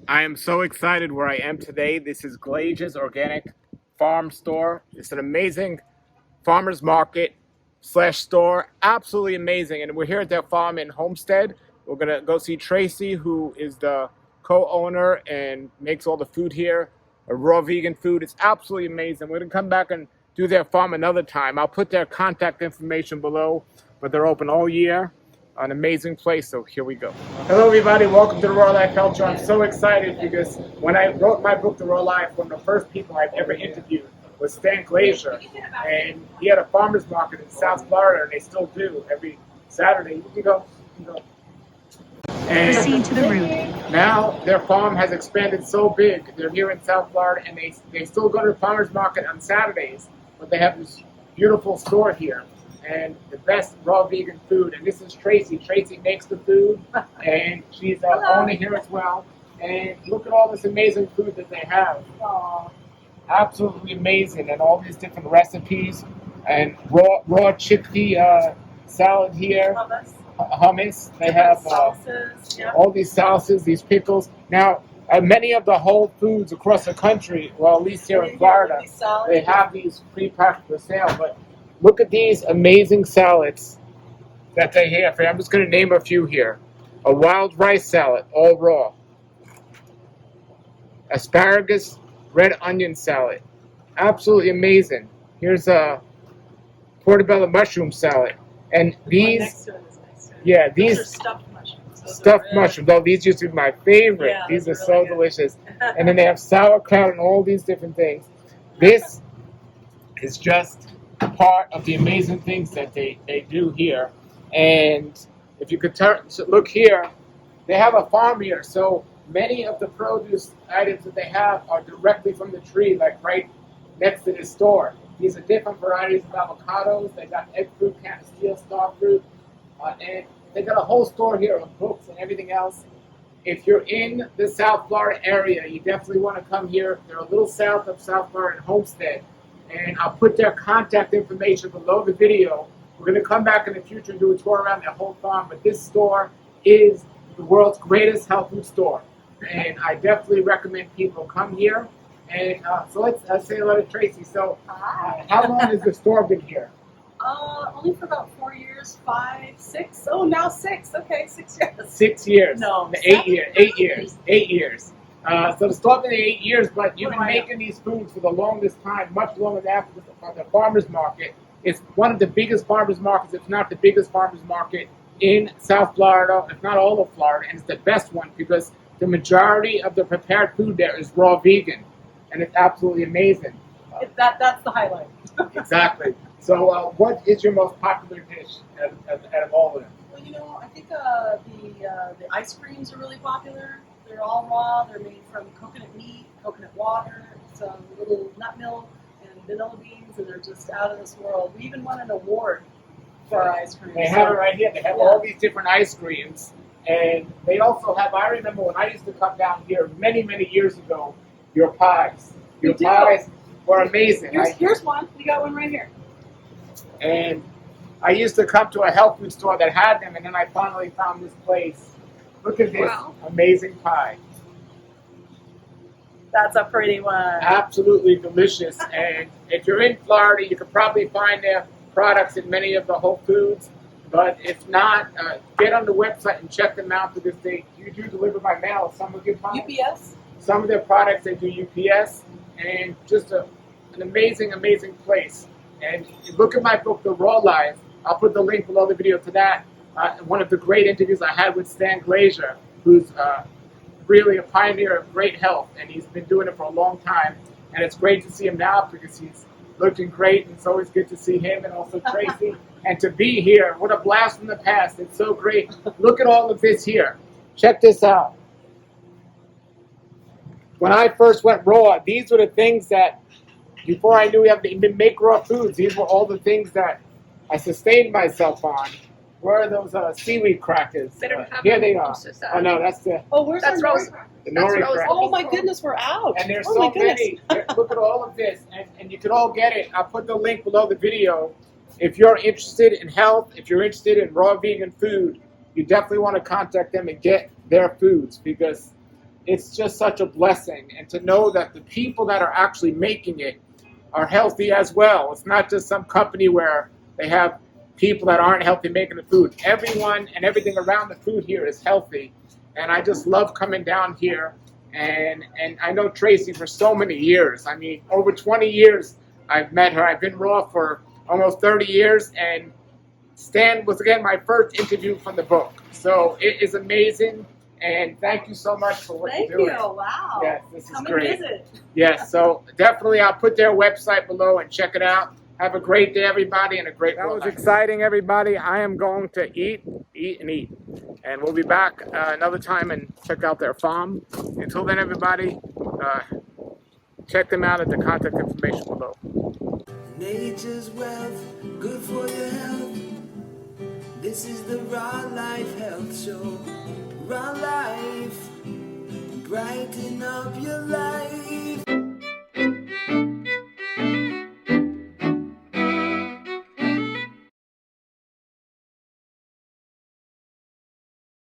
I am so excited where I am today. This is Glaser's Organic Farm Store. It's an amazing farmer's market slash store. Absolutely amazing. And we're here at their farm in Homestead. We're going to go see Tracy, who is the co-owner and makes all the food here, a raw vegan food. It's absolutely amazing. We're going to come back and do their farm another time. I'll put their contact information below, but they're open all year. An amazing place, so here we go. Hello everybody, welcome to the Raw Life Culture. I'm so excited because when I wrote my book, The Raw Life, one of the first people I've ever interviewed was Stan Glaser. And he had a farmer's market in South Florida, and they still do every Saturday. You can go. And Proceed to the route. now their farm has expanded so big. They're here in South Florida, and they still go to the farmer's market on Saturdays, but they have this beautiful store here. And the best raw vegan food. And this is Tracy. Tracy makes the food, and she's the owner here as well. And look at all this amazing food that they have. Absolutely amazing, and all these different recipes. And raw chickpea salad here, hummus. They have all these sauces, these pickles. Now, many of the Whole Foods across the country, well, at least here in Florida, they have these pre-packed for sale. But look at these amazing salads that they have. I'm just going to name a few here. A wild rice salad, all raw. Asparagus, red onion salad. Absolutely amazing. Here's a portobello mushroom salad. And these, yeah, these stuffed mushrooms. Stuffed mushrooms. Oh, these used to be my favorite. Yeah, these are those are so really good. delicious. And then they have sauerkraut and all these different things. This is just part of the amazing things that they do here. And if you could look here, they have a farm here. So many of the produce items that they have are directly from the tree, like right next to this store. These are different varieties of avocados. They got egg fruit, Castile star fruit, and they got a whole store here of books and everything else. If you're in the South Florida area, you definitely want to come here. They're a little south of South Florida in Homestead. And I'll put their contact information below the video. We're going to come back in the future and do a tour around their whole farm. But this store is the world's greatest health food store. And I definitely recommend people come here. And so let's say hello to Tracy. So how long has the store been here? Only for about 4 years, 5, 6. Oh, now 6. Okay, 6 years. 6 years. No, 8 years. 8 years. 8 years. So the store been 8 years, but you've been making these foods for the longest time, much longer than after the farmer's market. It's one of the biggest farmer's markets, if not the biggest farmer's market in South Florida, if not all of Florida, and it's the best one because the majority of the prepared food there is raw vegan, and it's absolutely amazing. That's the highlight. Exactly. So what is your most popular dish out of all of them? Well, you know, I think the ice creams are really popular. They're all raw. They're made from coconut meat, coconut water, some little nut milk, and vanilla beans, and they're just out of this world. We even won an award for our ice cream. They have it right here. They have all these different ice creams. And they also have, I remember when I used to come down here many, many years ago, your pies. Your pies were amazing. Here's one. We got one right here. And I used to come to a health food store that had them, and then I finally found this place. Look at this amazing pie. That's a pretty one. Absolutely delicious. And if you're in Florida, you could probably find their products in many of the Whole Foods. But if not, get on the website and check them out because you do deliver by mail some of your products. UPS? Some of their products they do UPS, and just an amazing, amazing place. And look at my book, The Raw Life. I'll put the link below the video to that. One of the great interviews I had with Stan Glaser, who's really a pioneer of great health, and he's been doing it for a long time. And it's great to see him now because he's looking great, and it's always good to see him and also Tracy. And to be here, what a blast from the past. It's so great. Look at all of this here. Check this out. When I first went raw, these were the things that, before I knew we had to even make raw foods, these were all the things that I sustained myself on. Where are those seaweed crackers? They don't have here they are. so Oh no, that's the Where's That's our Rose. the nori Rose. crackers. Oh my goodness, we're out. And there's oh so my goodness. many. Look at all of this, and you can all get it. I'll put the link below the video. If you're interested in health, if you're interested in raw vegan food, you definitely want to contact them and get their foods because it's just such a blessing. And to know that the people that are actually making it are healthy as well. It's not just some company where they have people that aren't healthy making the food. Everyone and everything around the food here is healthy. And I just love coming down here. And I know Tracy for so many years. I mean, over 20 years I've met her. I've been raw for almost 30 years. And Stan was, again, my first interview from the book. So it is amazing. And thank you so much for what Thank you're doing. you. Wow. Yes, this is Come great. and visit. Yes, so definitely I'll put their website below and check it out. Have a great day, everybody, and a great That was exciting, everybody. I am going to eat. And we'll be back another time and check out their farm. Until then, everybody, check them out at the contact information below. Nature's wealth, good for your health. This is the Raw Life Health Show. Raw Life, brighten up your life.